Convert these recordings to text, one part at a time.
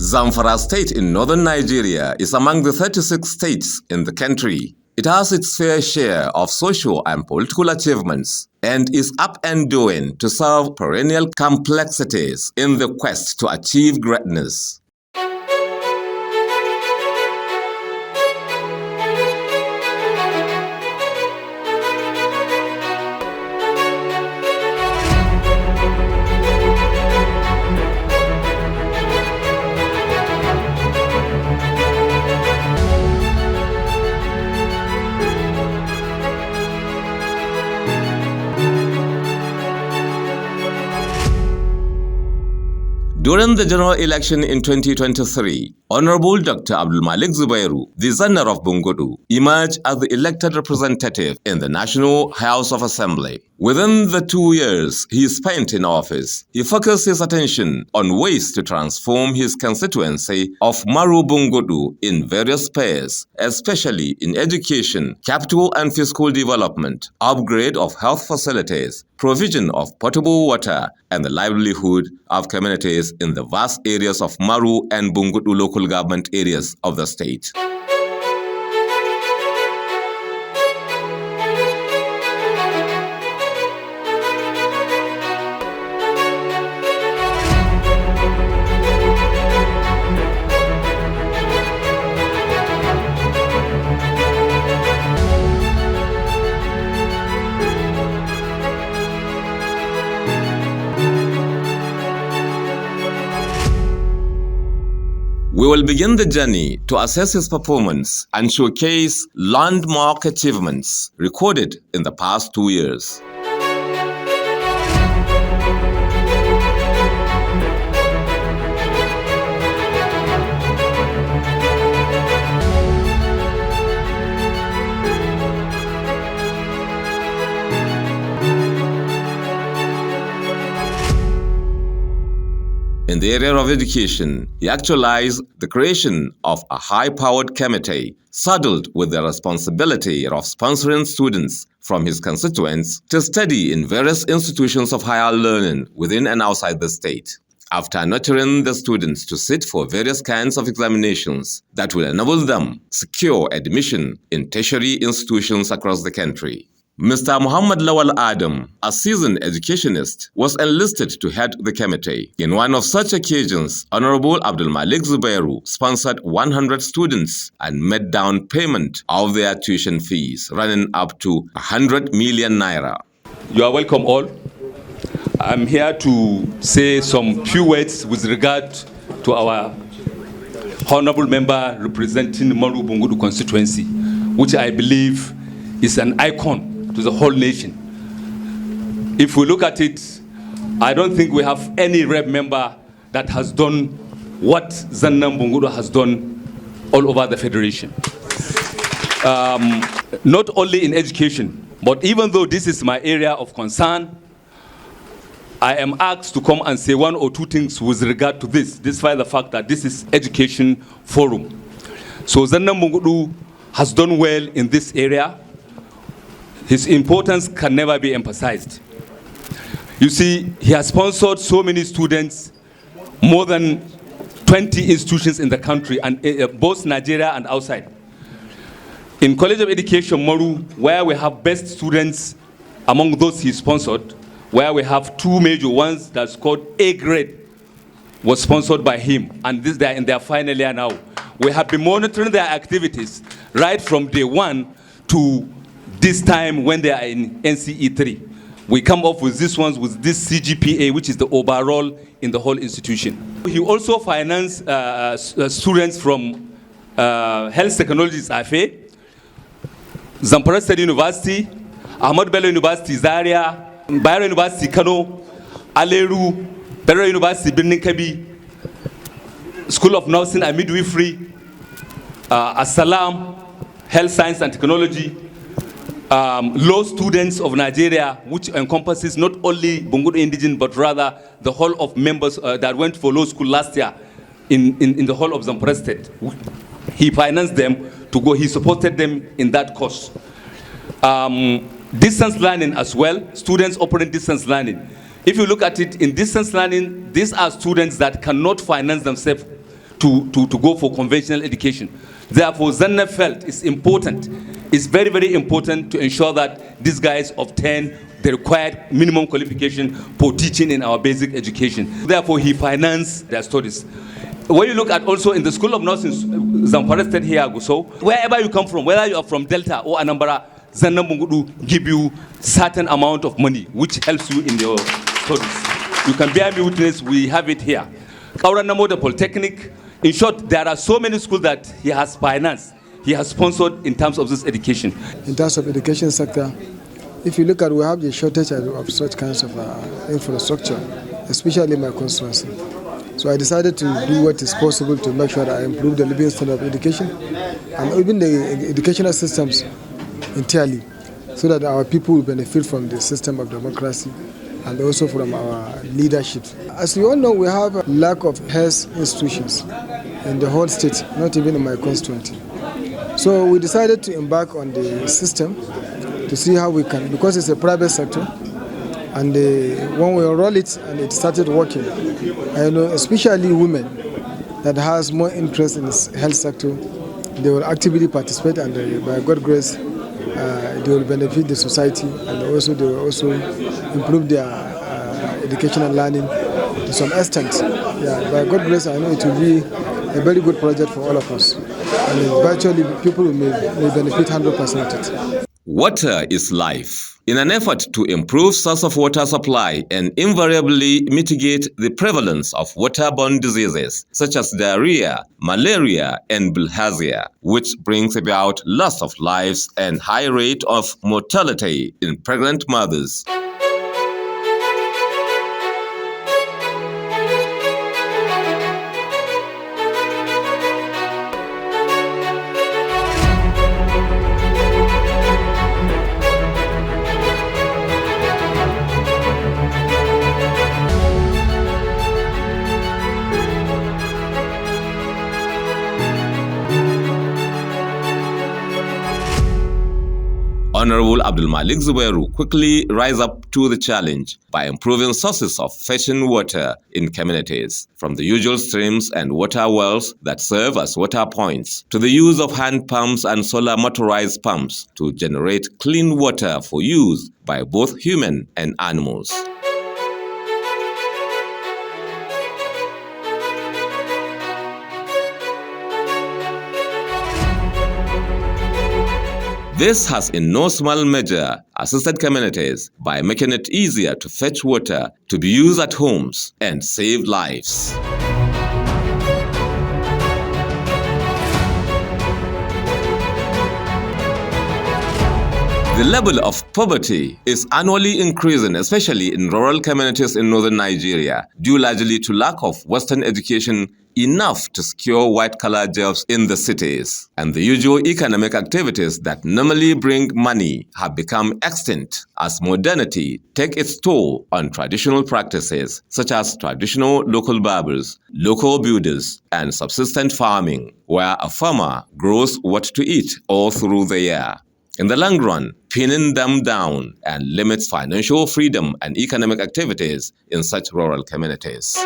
Zamfara state in northern Nigeria is among the 36 states in the country. It has its fair share of social and political achievements and is up and doing to solve perennial complexities in the quest to achieve greatness. During the general election in 2023, Honorable Dr. Abdul Malik Zubairu, the Zannan of Bungudu, emerged as the elected representative in the National House of Assembly. Within the 2 years he spent in office, he focused his attention on ways to transform his constituency of Maru Bungudu in various spheres, especially in education, capital and fiscal development, upgrade of health facilities, provision of potable water, and the livelihood of communities in the vast areas of Maru and Bungudu local government areas of the state. We will begin the journey to assess his performance and showcase landmark achievements recorded in the past 2 years. In the area of education, he actualized the creation of a high-powered committee saddled with the responsibility of sponsoring students from his constituents to study in various institutions of higher learning within and outside the state. After nurturing the students to sit for various kinds of examinations that will enable them secure admission in tertiary institutions across the country. Mr. Muhammad Lawal Adam, a seasoned educationist, was enlisted to head the committee. In one of such occasions, Honorable Abdul Malik Zubairu sponsored 100 students and made down payment of their tuition fees, running up to 100 million naira. You are welcome all. I'm here to say some few words with regard to our honorable member representing Maru Bungudu constituency, which I believe is an icon to the whole nation. If we look at it, I don't think we have any rep member that has done what Zannan Bungudu has done all over the federation. Not only in education, but even though this is my area of concern, I am asked to come and say 1 or 2 things with regard to this, despite the fact that this is education forum. So Zannan Bungudu has done well in this area. His importance can never be emphasized. You see, he has sponsored so many students, more than 20 institutions in the country, and both Nigeria and outside. In College of Education, Maru, where we have best students among those he sponsored, where we have 2 major ones that's called A grade, was sponsored by him, and this they are in their final year now. We have been monitoring their activities right from day 1 to this time when they are in NCE 3. We come up with these ones with this CGPA, which is the overall in the whole institution. He also financed students from Health Technologies AFE, Zamfara State University, Ahmad Bello University Zaria, Bayero University Kano, Aleru, Federal University Birnin Kebbi, School of Nursing and Midwifery, Assalam, Health Science and Technology, law students of Nigeria, which encompasses not only Bungudu indigenous, but rather the whole of members that went for law school last year in the whole of Zamfara State. He financed them to go, he supported them in that course. Distance learning as well, students operating distance learning. If you look at it in distance learning, these are students that cannot finance themselves to go for conventional education. Therefore, Zannan felt it's important, it's very, very important to ensure that these guys obtain the required minimum qualification for teaching in our basic education. Therefore, he financed their studies. When you look at also in the School of Nursing, Zamfara State here, so wherever you come from, whether you are from Delta or Anambra, Zannan Bungudu give you certain amount of money which helps you in your studies. You can bear me witness, we have it here. Kauranamo, the Polytechnic. In short, there are so many schools that he has financed, he has sponsored in terms of this education. In terms of education sector, if you look at, we have the shortage of such kinds of infrastructure, especially in my constituency. So I decided to do what is possible to make sure that I improve the living standard of education and even the educational systems entirely, so that our people will benefit from the system of democracy and also from our leadership. As you all know, we have a lack of health institutions in the whole state, not even in my constituency. So we decided to embark on the system to see how we can, because it's a private sector, and when we enroll it and it started working, I know especially women that has more interest in the health sector, they will actively participate, and by God's grace, they will benefit the society, and also they will also improve their educational learning to some extent. Yeah, by God's grace, I know it will be a very good project for all of us, and virtually people may benefit 100% of it. Water is life. In an effort to improve source of water supply and invariably mitigate the prevalence of waterborne diseases such as diarrhea, malaria, and bilharzia, which brings about loss of lives and high rate of mortality in pregnant mothers. Honorable Abdul Malik Zubairu quickly rise up to the challenge by improving sources of fetching water in communities, from the usual streams and water wells that serve as water points, to the use of hand pumps and solar motorized pumps to generate clean water for use by both human and animals. This has in no small measure assisted communities by making it easier to fetch water to be used at homes and save lives. The level of poverty is annually increasing, especially in rural communities in northern Nigeria, due largely to lack of Western education enough to secure white-collar jobs in the cities. And the usual economic activities that normally bring money have become extinct as modernity takes its toll on traditional practices such as traditional local barbers, local builders, and subsistent farming, where a farmer grows what to eat all through the year. In the long run, pinning them down and limits financial freedom and economic activities in such rural communities.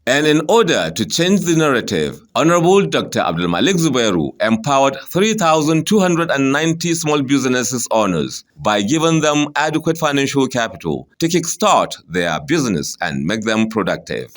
And in order to change the narrative, Honorable Dr. Abdul Malik Zubairu empowered 3,290 small businesses owners by giving them adequate financial capital to kickstart their business and make them productive.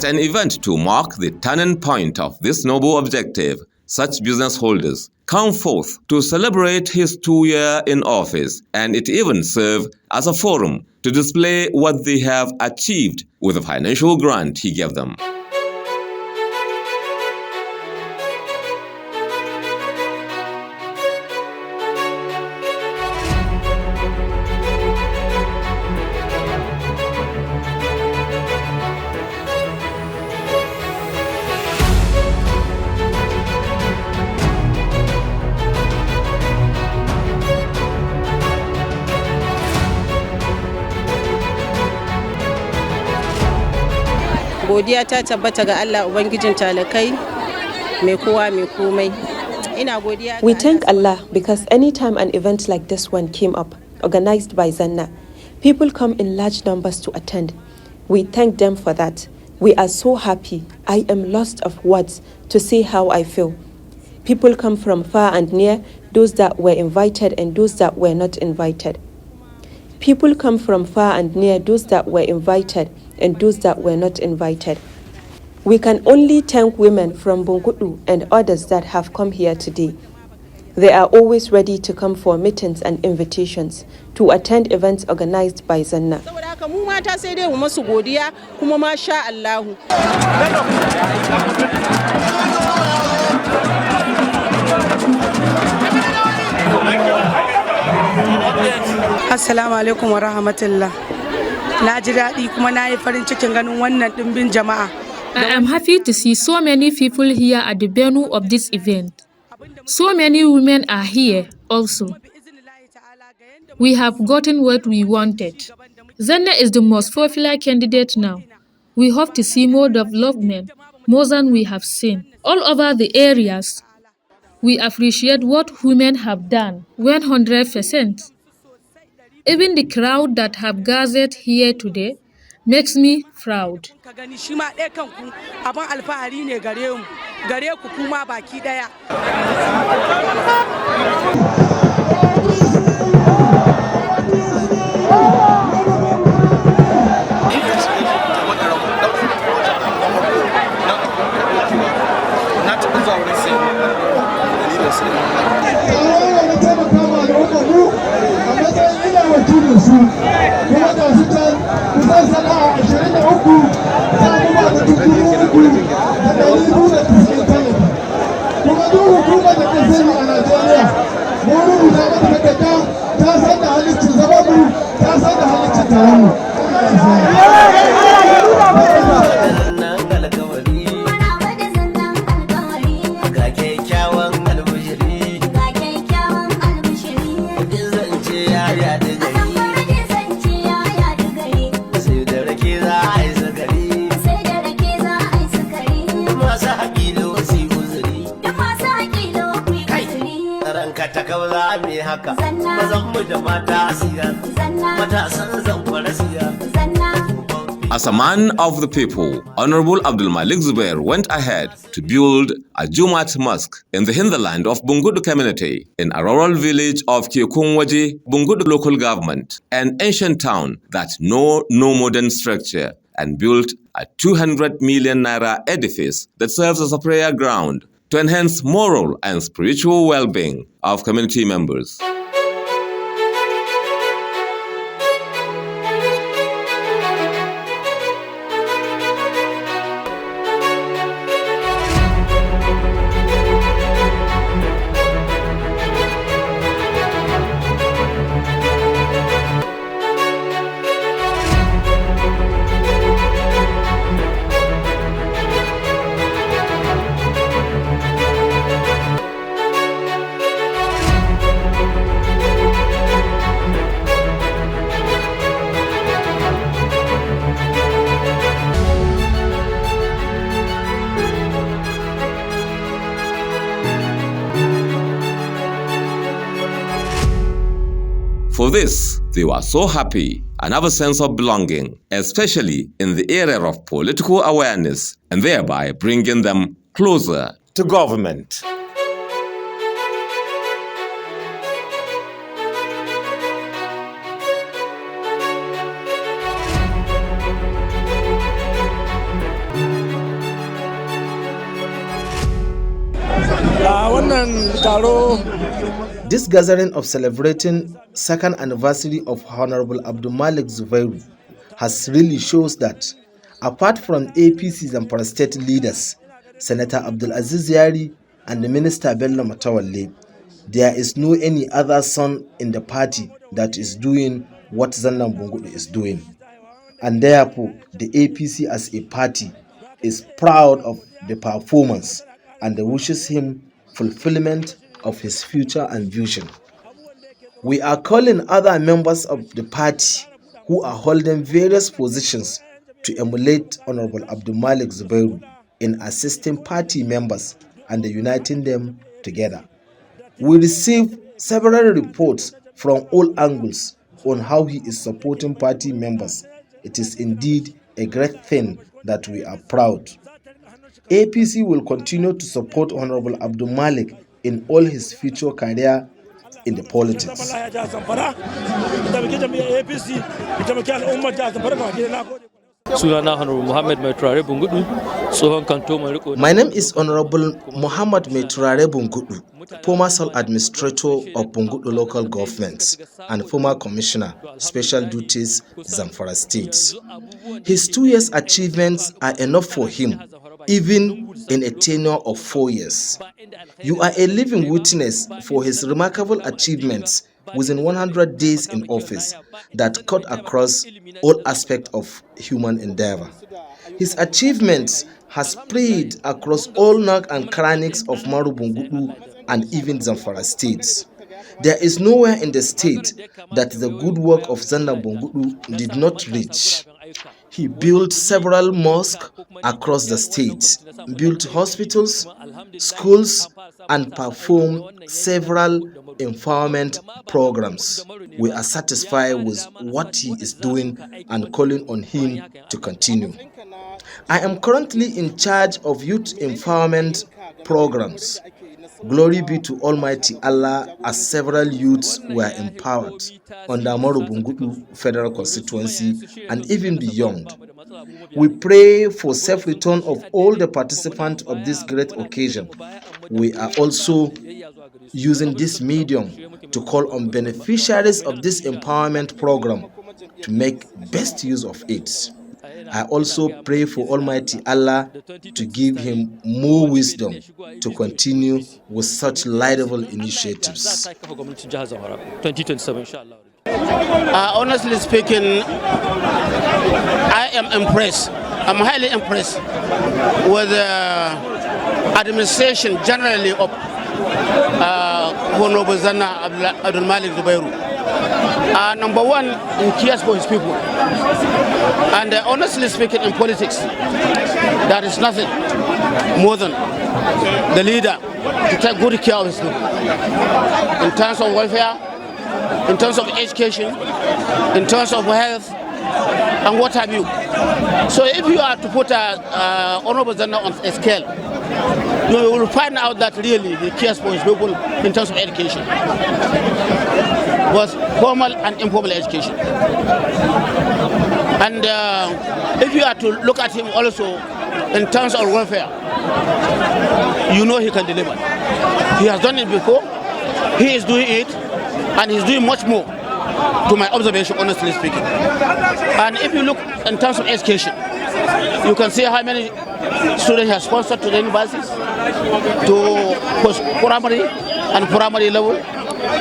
At an event to mark the turning point of this noble objective, such business holders come forth to celebrate his 2 years in office, and it even served as a forum to display what they have achieved with the financial grant he gave them. Godiya ta tabbata ga Allah Ubangijin talakai mai kowa mai komai. We thank Allah because anytime an event like this one came up, organized by Zannan, people come in large numbers to attend. We thank them for that. We are so happy. I am lost of words to say how I feel. People come from far and near, those that were invited and those that were not invited. People come from far and near, those that were invited and those that were not invited. We can only thank women from Bungudu and others that have come here today. They are always ready to come for meetings and invitations to attend events organized by Zannan. Assalamu alaikum wa rahmatullah. Na ji daɗi kuma na yi farin cikin ganin wannan ɗimbin jama'a. I am happy to see so many people here at the venue of this event. So many women are here also. We have gotten what we wanted. Zannan is the most popular candidate now. We hope to see more development, more than we have seen. All over the areas, we appreciate what women have done, 100%. Even the crowd that have gathered here today makes me proud. As a man of the people, Honorable Abdul Malik Zubair went ahead to build a Jumat mosque in the hinterland of Bungudu community in a rural village of Kekungwaji, Bungudu local government, an ancient town that no modern structure, and built a 200 million naira edifice that serves as a prayer ground to enhance moral and spiritual well-being of community members. For this, they were so happy and have a sense of belonging, especially in the area of political awareness, and thereby bringing them closer to government. This gathering of celebrating second anniversary of Honorable Abdul Malik Zubairu has really shows that apart from APC Zamfara state leaders, Senator Abdul Aziz Yari and the Minister Bello Matawalle, there is no any other son in the party that is doing what Zannan Bungudu is doing. And therefore, the APC as a party is proud of the performance and wishes him fulfillment of his future and vision. We are calling other members of the party who are holding various positions to emulate Honorable Abdul Malik Zubairu in assisting party members and uniting them together. We received several reports from all angles on how he is supporting party members. It is indeed a great thing that we are proud. APC will continue to support Honorable Abdul Malik in all his future career in the politics. My name is Honorable Muhammad Meturare Bungudu, former sole administrator of Bungudu local government and former commissioner, special duties, Zamfara State. His 2 years achievements are enough for him, even in a tenure of 4 years. You are a living witness for his remarkable achievements within 100 days in office that cut across all aspects of human endeavor. His achievements has spread across all nooks and crannies of Maru, Bungudu, and even Zamfara states. There is nowhere in the state that the good work of Zannan Bungudu did not reach. He built several mosques across the state, built hospitals, schools, and performed several empowerment programs. We are satisfied with what he is doing and calling on him to continue. I am currently in charge of youth empowerment programs. Glory be to Almighty Allah, as several youths were empowered under Maru Bungudu Federal Constituency and even beyond. We pray for safe return of all the participants of this great occasion. We are also using this medium to call on beneficiaries of this empowerment program to make best use of it. I also pray for Almighty Allah to give him more wisdom to continue with such laudable initiatives. Honestly speaking, I am impressed. I'm highly impressed with the administration generally of Honorable Zannan Abdul Malik Zubairu. Number one, he cares for his people. And honestly speaking, in politics, there is nothing more than the leader to take good care of his people. In terms of welfare, in terms of education, in terms of health, and what have you. So if you are to put Honorable Zannan on a scale, you will find out that really he cares for his people in terms of education, both formal and informal education. And if you are to look at him also in terms of welfare, you know he can deliver. He has done it before, he is doing it, and he's doing much more, to my observation, honestly speaking. And if you look in terms of education, you can see how many students he has sponsored to the universities, to post-primary and primary level.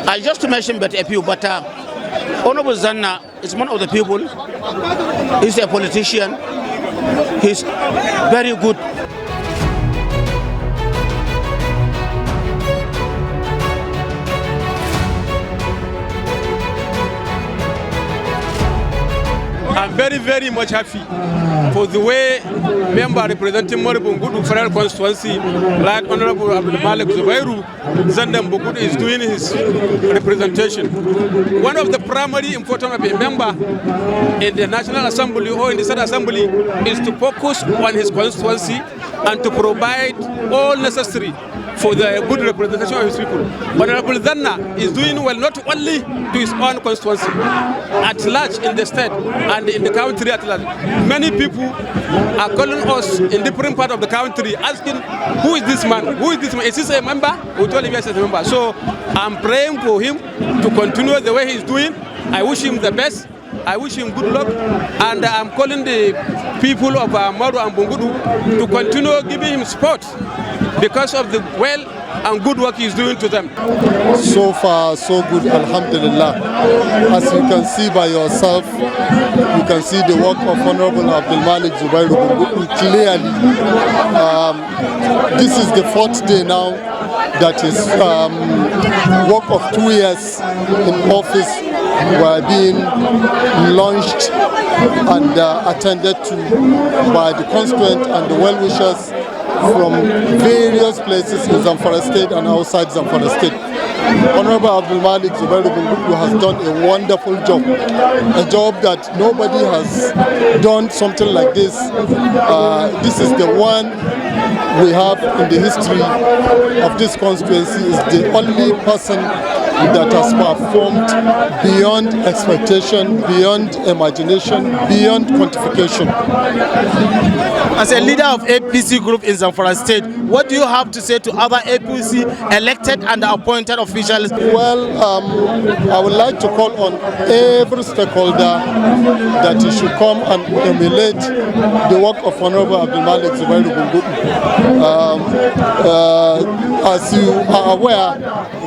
I just mentioned but a few, but Honorable Zannan is one of the people. He's a politician. He's very good. I'm very, very much happy for the way member representing Maru Bungudu Federal Constituency, like Honorable Abdul Malik Zubairu, Zannan Bungudu is doing his representation. One of the primary importance of a member in the National Assembly or in the State Assembly is to focus on his constituency and to provide all necessary for the good representation of his people. Honorable Zannan is doing well not only to his own constituency, at large in the state and in the country at large. Many people are calling us in different parts of the country asking, who is this man? Who is this man? Is this a member? We told him yes, as a member. So I'm praying for him to continue the way he's doing. I wish him the best. I wish him good luck, and I'm calling the people of Maru and Bungudu to continue giving him support because of the well and good work he's doing to them. So far, so good, alhamdulillah. As you can see by yourself, you can see the work of Honorable Abdul Malik Zubairu Bungudu clearly. This is the 4th day now that is work of 2 years in office were being launched and attended to by the constituent and the well-wishers from various places in Zamfara State and outside Zamfara State. Honorable Abdul Malik Zubairu Bungudu has done a wonderful job, a job that nobody has done something like this. This is the one we have in the history of this constituency. Is the only person that has performed beyond expectation, beyond imagination, beyond quantification. As a leader of APC group in Zamfara State, what do you have to say to other APC elected and appointed officials? Well, I would like to call on every stakeholder that he should come and emulate the work of Honorable Abdul Malik Zubairu Bungudu. As you are aware,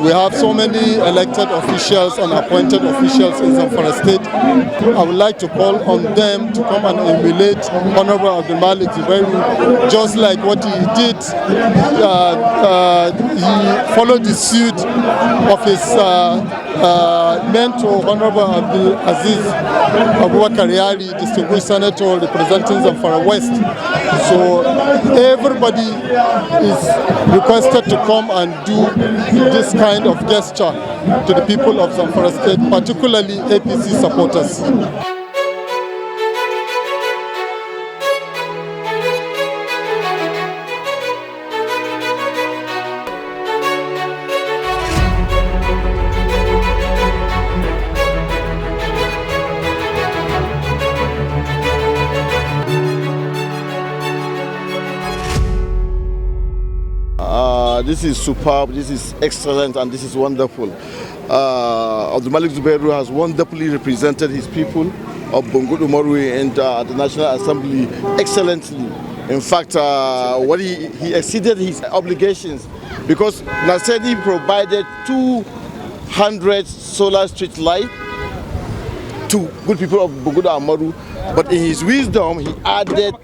we have so many elected officials and appointed officials in Zamfara State. I would like to call on them to come and emulate Honorable Abdul Malik Zubairu, just like what he did. He followed the suit of his mentor, Honorable Abdul Aziz Abubakar Yari, distinguished senator representing Zamfara West. So everybody is requested to come and do this kind of gesture to the people of Zamfara State, particularly APC supporters. This is superb, this is excellent, and this is wonderful. Abdul Malik Zubairu has wonderfully represented his people of Bungudu Maru and the National Assembly excellently. In fact, he exceeded his obligations because Nasedi provided 200 solar street lights to good people of Bungudu and Maru. But in his wisdom, he added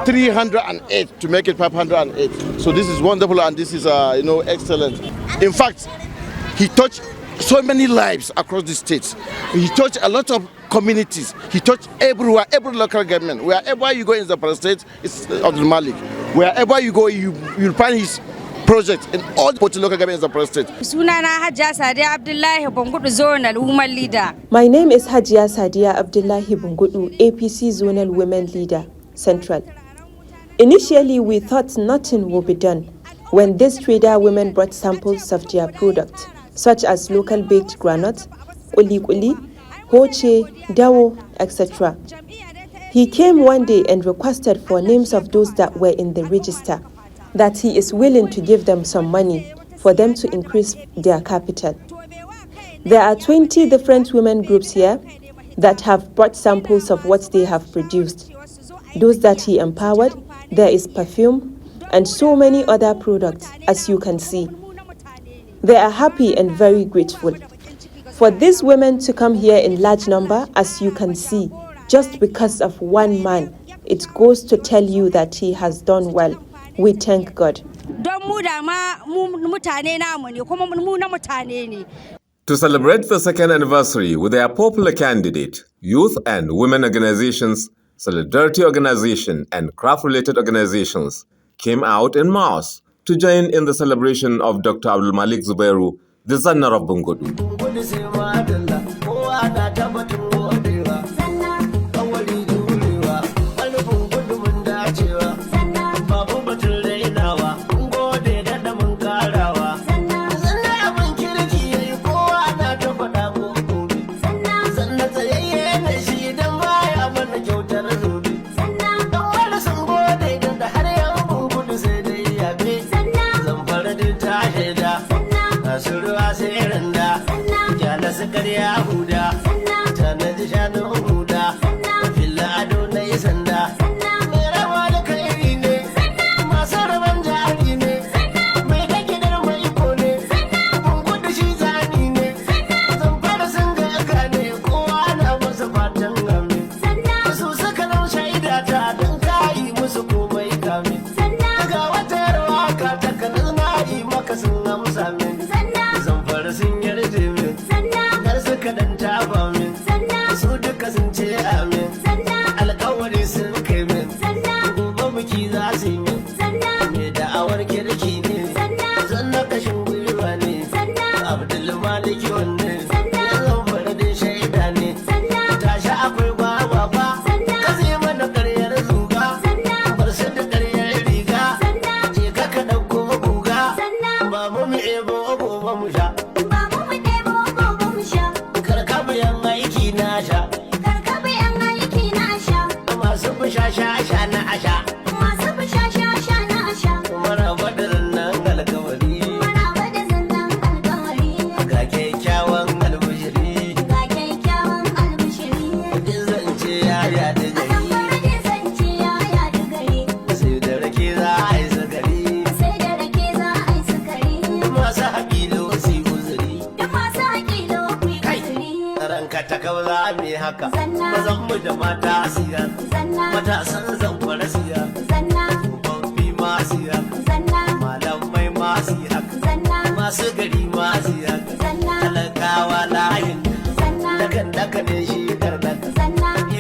308 to make it 508. So this is wonderful, and this is, excellent. In fact, he touched so many lives across the states. He touched a lot of communities. He touched everywhere, every local government. Wherever you go in Zamfara State, it's Abdul Malik. Wherever you go, you'll find his project in all the local governments of the state. My name is Hajia Sadia Abdullahi Bungudu, APC Zonal Women Leader, Central. Initially, we thought nothing would be done when these trader women brought samples of their product, such as local baked granite, uli, hoche, dawo, etc. He came one day and requested for names of those that were in the register, that he is willing to give them some money for them to increase their capital. There are 20 different women groups here that have brought samples of what they have produced. Those that he empowered, there is perfume and so many other products, as you can see. They are happy and very grateful. For these women to come here in large number, as you can see, just because of one man, it goes to tell you that he has done well. We thank God. To celebrate the second anniversary with their popular candidate, youth and women organizations, solidarity organization, and craft-related organizations came out en masse to join in the celebration of Dr. Abdul Malik Zubairu, the Zannan of Bungudu. kirki ne, zanna kashin gwiwa ne, Abdul Maliki wanne, Zamfara da shaida ne, tashi akwai gwagwagwa, ka zai mana karyar zuga, bar su da karyar riga, je ka ɗauko guga, ba mu ebo gobe mu sha. Karkabiyan aiki na sha, masu sha na asha. Haka mazan mu da mata siya, matasan Zamfara siya, babbi ma siya, malamai ma siya, masu gari ma siya, talakawa layin daga ne shi karnaka,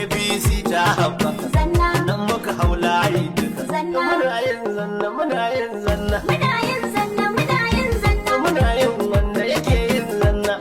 APC ta haɓaka, nan muka hau layi duka, muna yin zanna, muna yin zanna, muna yin wanda yake yin zanna.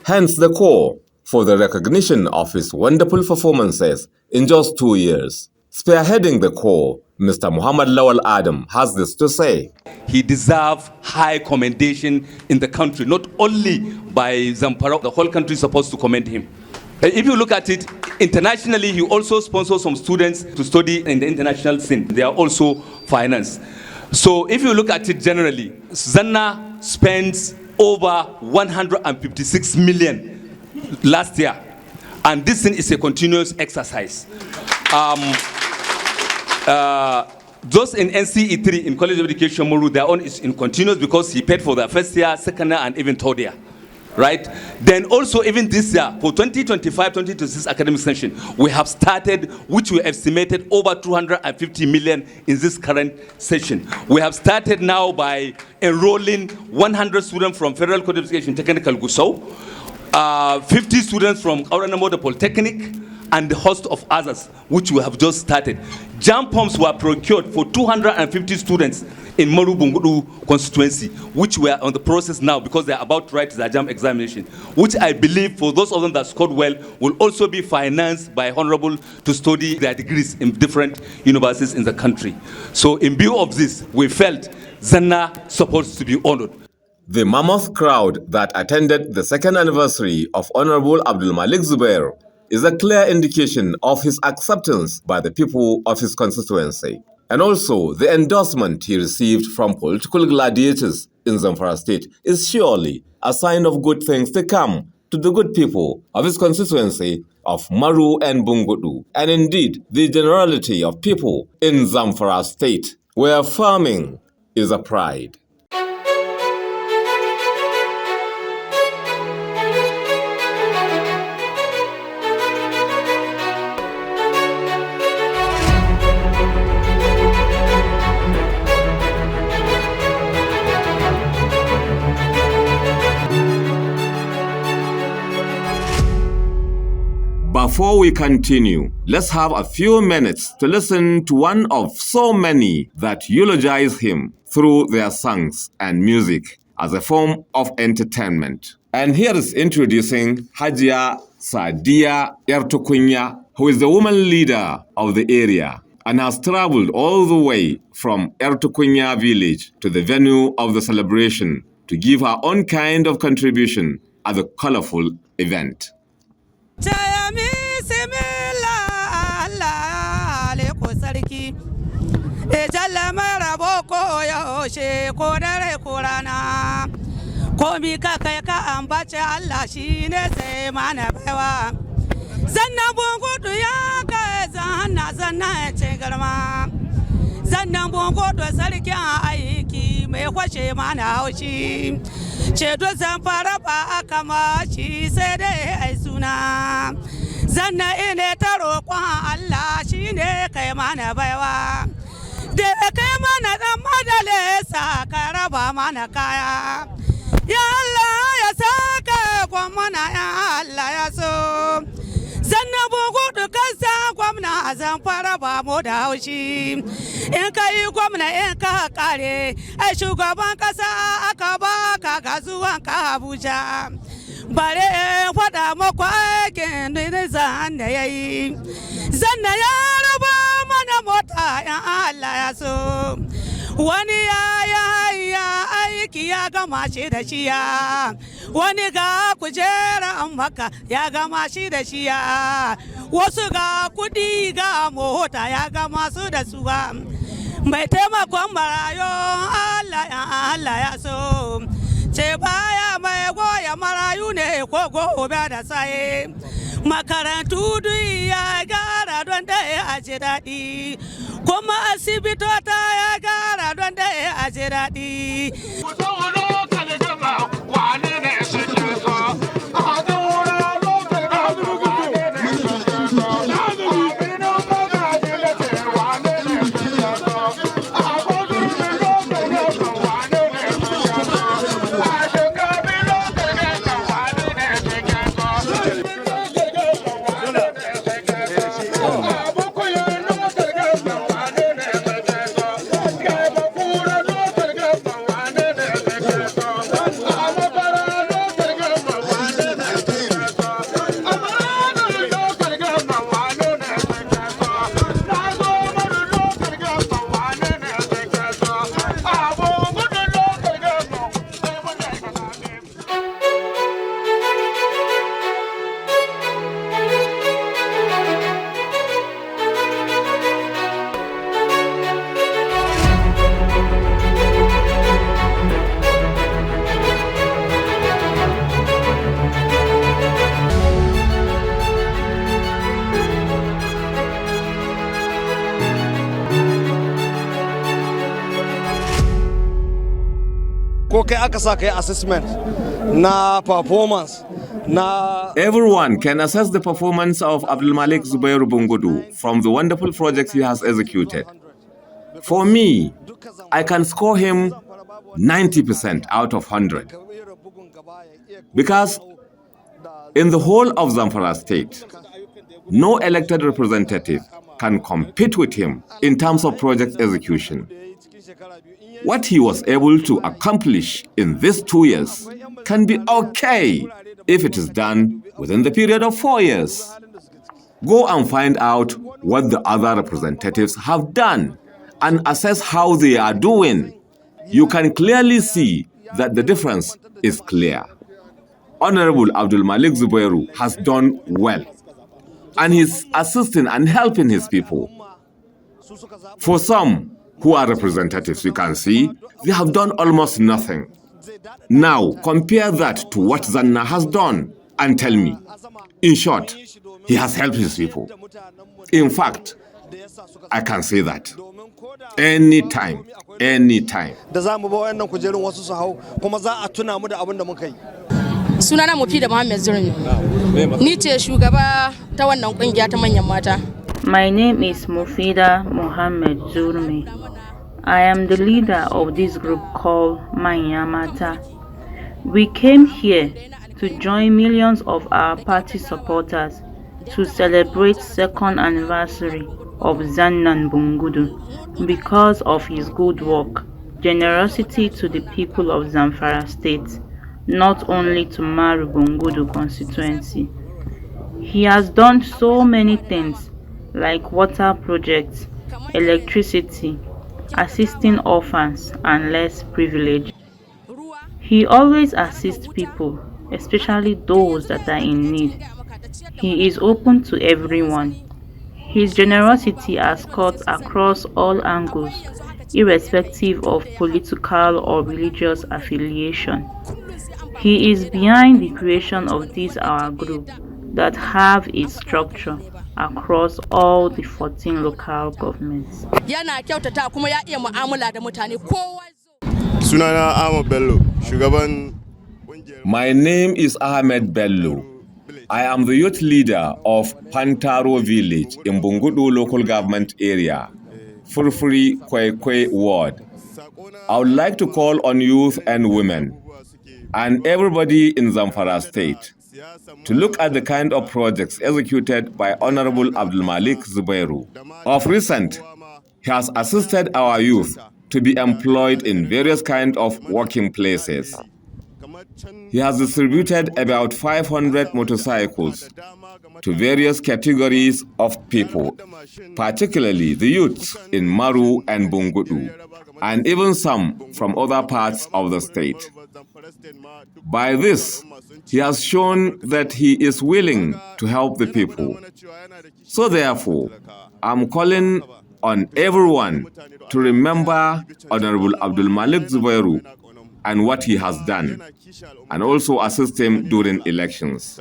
Hence the call for the recognition of his wonderful performances in just 2 years. Spearheading the call, Mr. Muhammad Lawal Adam has this to say. He deserves high commendation in the country, not only by Zamfara. The whole country is supposed to commend him. If you look at it, internationally, he also sponsors some students to study in the international scene. They are also financed. So if you look at it generally, Zanna spends over 156 million last year. And this thing is a continuous exercise. Those in NCE3, in College of Education, Maru, their own is in continuous because he paid for the first year, second year, and even third year. Right? Then also even this year, for 2025-2026 academic session, we have started, which we estimated over 250 million in this current session. We have started now by enrolling 100 students from Federal College of Education Technical Gusau, 50 students from Auranamoda Polytechnic, and a host of others, which we have just started. Jam pumps were procured for 250 students in Maru Bungudu constituency, which we are on the process now because they are about to write the jam examination, which I believe for those of them that scored well will also be financed by Honorable to study their degrees in different universities in the country. So in view of this, we felt Zanna supposed to be honored. The mammoth crowd that attended the second anniversary of Honorable Abdul Malik Zubair is a clear indication of his acceptance by the people of his constituency, and also the endorsement he received from political gladiators in Zamfara state is surely a sign of good things to come to the good people of his constituency of Maru and Bungudu, and indeed the generality of people in Zamfara state, where farming is a pride. Before we continue, let's have a few minutes to listen to one of so many that eulogize him through their songs and music as a form of entertainment. And here is introducing Hajia Sadia Ertukunya, who is the woman leader of the area and has traveled all the way from Ertukunya village to the venue of the celebration to give her own kind of contribution at the colorful event. Zannan Bungudu ya kai zanna ce garma. Zannan Bungudu sarkin aiki mai kwashe mana haushi. Ceto Zamfara ba aka mashi sai dai ai suna. Zanna ine ta roƙon Allah shi ne kai mana baiwa. Da kai mana ɗan madalesa ka raba mana kaya. Ya Allah ya saka gwamna ya Allah ya so. Zannan Bungudu kasa gwamna a Zamfara ba mu da haushi. In ka yi gwamna in ka kare, ai shugaban kasa aka baka ga zuwan ka Abuja. Bare in faɗa maku aikin da Zanna ya yi. Zanna ya raba mana mota in Allah ya so. Wani ya aiki ya gama shi da shiya, wani ga kujera maka ya gama shi da shiya, wasu ga kudi ga mota ya gama su da suwa. Mai taimakon marayo Allah ya so, ce baya mai goya marayu ne ko gobe da saye. Makarantu duk ya gara don da ya ji daɗi, kuma asibitota ya gara don da ya ji daɗi. assessment na performance na. Everyone can assess the performance of Abdulmalik Zubairu Bungudu from the wonderful projects he has executed. For me, I can score him 90% out of 100. Because in the whole of Zamfara state, no elected representative can compete with him in terms of project execution. What he was able to accomplish in these 2 years can be okay if it is done within the period of 4 years. Go and find out what the other representatives have done and assess how they are doing. You can clearly see that the difference is clear. Honorable Abdulmalik Zubairu has done well, and he's assisting and helping his people. For some who are representatives, you can see they have done almost nothing. Now, compare that to what Zannan has done and tell me. In short, he has helped his people. In fact, I can say that. Anytime. Sunana Mufida Muhammad Zurmi. Ni ce shugaba ta wannan kungiya ta manyan mata. My name is Mufida Muhammad Zurmi. I am the leader of this group called Manyamata. We came here to join millions of our party supporters to celebrate second anniversary of Zannan Bungudu because of his good work, generosity to the people of Zamfara state, not only to Maru Bungudu constituency. He has done so many things like water projects, electricity, assisting orphans and less privileged. He always assists people, especially those that are in need. He is open to everyone. His generosity has cut across all angles, irrespective of political or religious affiliation. He is behind the creation of this our group that have its structure across all the 14 local governments. My name is Ahmed Bello. I am the youth leader of Pantaro village in Bungudu local government area, Furfuri Kwekwe ward. I would like to call on youth and women and everybody in Zamfara state to look at the kind of projects executed by Honorable Abdul Malik Zubairu. Of recent, he has assisted our youth to be employed in various kinds of working places. He has distributed about 500 motorcycles to various categories of people, particularly the youths in Maru and Bungudu, and even some from other parts of the state. By this, he has shown that he is willing to help the people. So therefore, I'm calling on everyone to remember Honorable Abdul Malik Zubairu and what he has done, and also assist him during elections.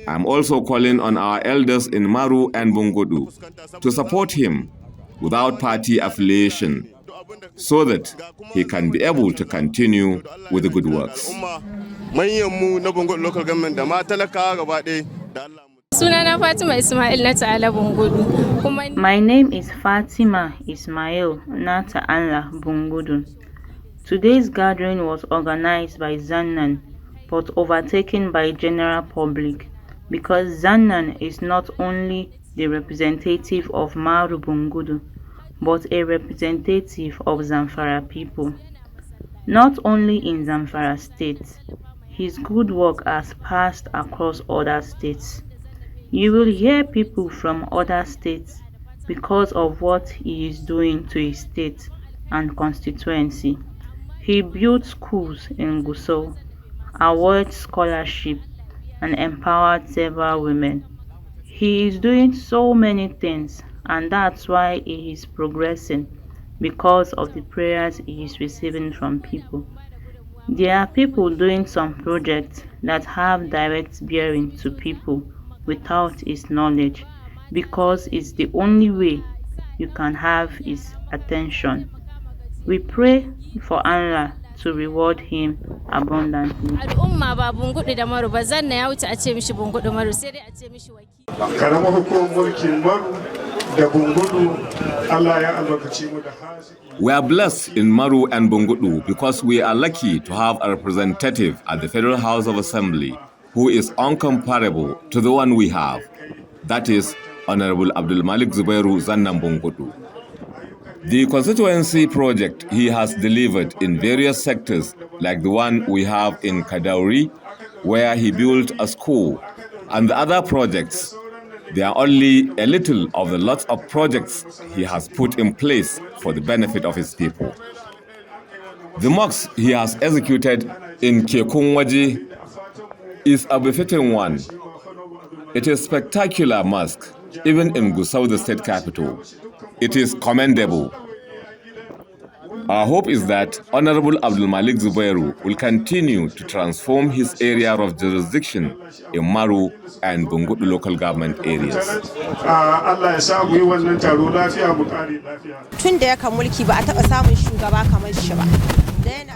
I'm also calling on our elders in Maru and Bungudu to support him without party affiliation, so that he can be able to continue with the good works. My name is Fatima Ismail Nata Allah Bungudu. Today's gathering was organized by Zannan but overtaken by general public because Zannan is not only the representative of Maru Bungudu but a representative of Zamfara people. Not only in Zamfara state, his good work has passed across other states. You will hear people from other states because of what he is doing to his state and constituency. He built schools in Gusau, awarded scholarship, and empowered several women. He is doing so many things, and that's why he is progressing, because of the prayers he is receiving from people. There are people doing some projects that have direct bearing to people without his knowledge, because it's the only way you can have his attention. We pray for Allah to reward him abundantly. We are blessed in Maru and Bungudu because we are lucky to have a representative at the Federal House of Assembly who is incomparable to the one we have. That is Honorable Abdul Malik Zubairu Zannan Bungudu. The constituency project he has delivered in various sectors, like the one we have in Kadauri, where he built a school, and the other projects, they are only a little of the lots of projects he has put in place for the benefit of his people. The mosque he has executed in Kekunwaji is a befitting one. It is a spectacular mosque, even in Gusau, the state capital. It is commendable. Our hope is that Honorable Abdul Malik Zubairu will continue to transform his area of jurisdiction in Maru and Bungudu local government areas.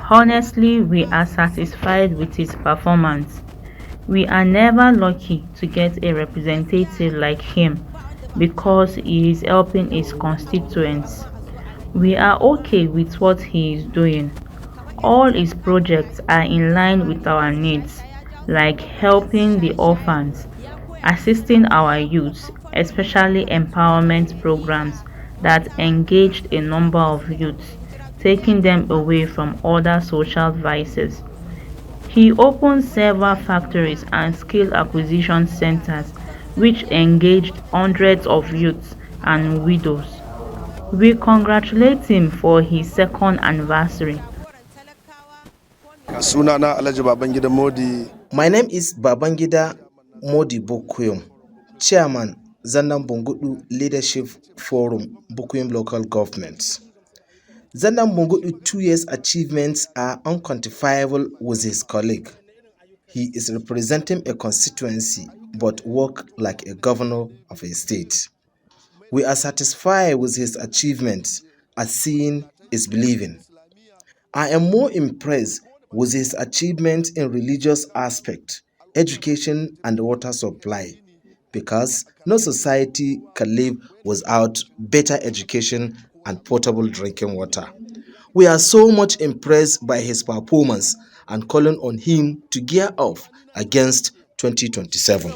Honestly, we are satisfied with his performance. We are never lucky to get a representative like him because he is helping his constituents. We are okay with what he is doing. All his projects are in line with our needs, like helping the orphans, assisting our youths, especially empowerment programs that engaged a number of youths, taking them away from other social vices. He opened several factories and skill acquisition centers which engaged hundreds of youths and widows. We congratulate him for his second anniversary. Sunana Alhaji Babangida Modi. My name is Babangida Modi Bukuyum, Chairman, Zannan Bungudu Leadership Forum, Bukuyum Local Government. Zannan Bungudu 2 years achievements are unquantifiable with his colleague. He is representing a constituency but work like a governor of a state. We are satisfied with his achievements as seeing is believing. I am more impressed with his achievements in religious aspect, education and water supply, because no society can live without better education and potable drinking water. We are so much impressed by his performance and calling on him to gear up against 2027.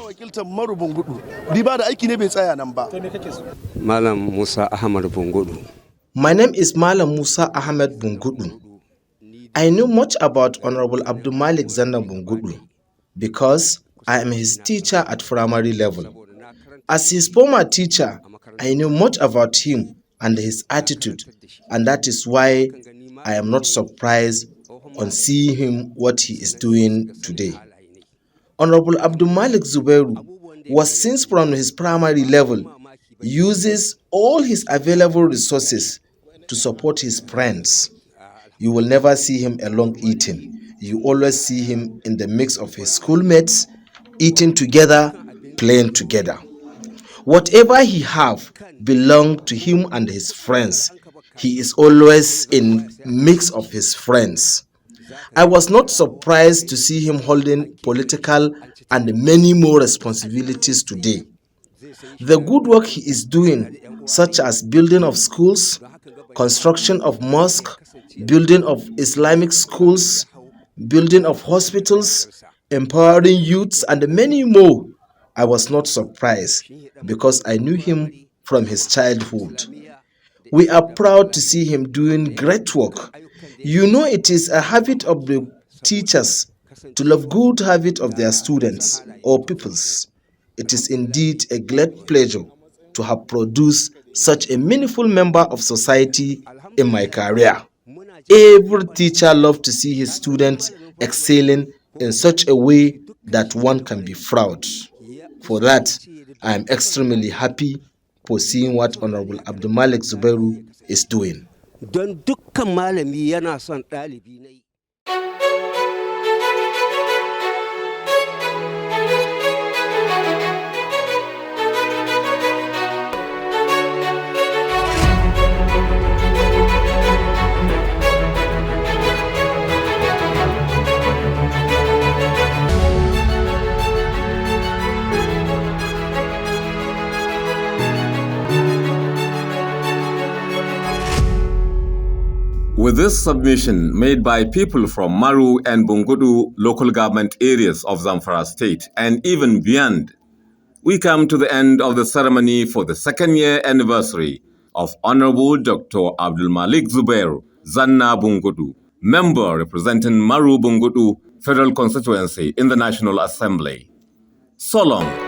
Malam Musa Ahmad Bungudu. My name is Malam Musa Ahmed Bungudu. I know much about Honorable Abdul Malik Zannan Bungudu because I am his teacher at primary level. As his former teacher, I know much about him and his attitude, and that is why I am not surprised on seeing him what he is doing today. Honorable Abdul Malik Zubairu was since from his primary level uses all his available resources to support his friends. You will never see him alone eating. You always see him in the mix of his schoolmates, eating together, playing together. Whatever he have belong to him and his friends. He is always in mix of his friends. I was not surprised to see him holding political and many more responsibilities today. The good work he is doing, such as building of schools, construction of mosques, building of Islamic schools, building of hospitals, empowering youths, and many more, I was not surprised because I knew him from his childhood. We are proud to see him doing great work. You know, it is a habit of the teachers to love good habit of their students or pupils. It is indeed a great pleasure to have produced such a meaningful member of society in my career. Every teacher loves to see his students excelling in such a way that one can be proud. For that, I am extremely happy for seeing what Honorable Abdul Malik Zubairu is doing. Don dukkan malami yana son ɗalibi ne. With this submission made by people from Maru and Bungudu local government areas of Zamfara state and even beyond, we come to the end of the ceremony for the second-year anniversary of Honorable Dr. Abdul Malik Zubair Zanna Bungudu, member representing Maru Bungudu Federal Constituency in the National Assembly. So long.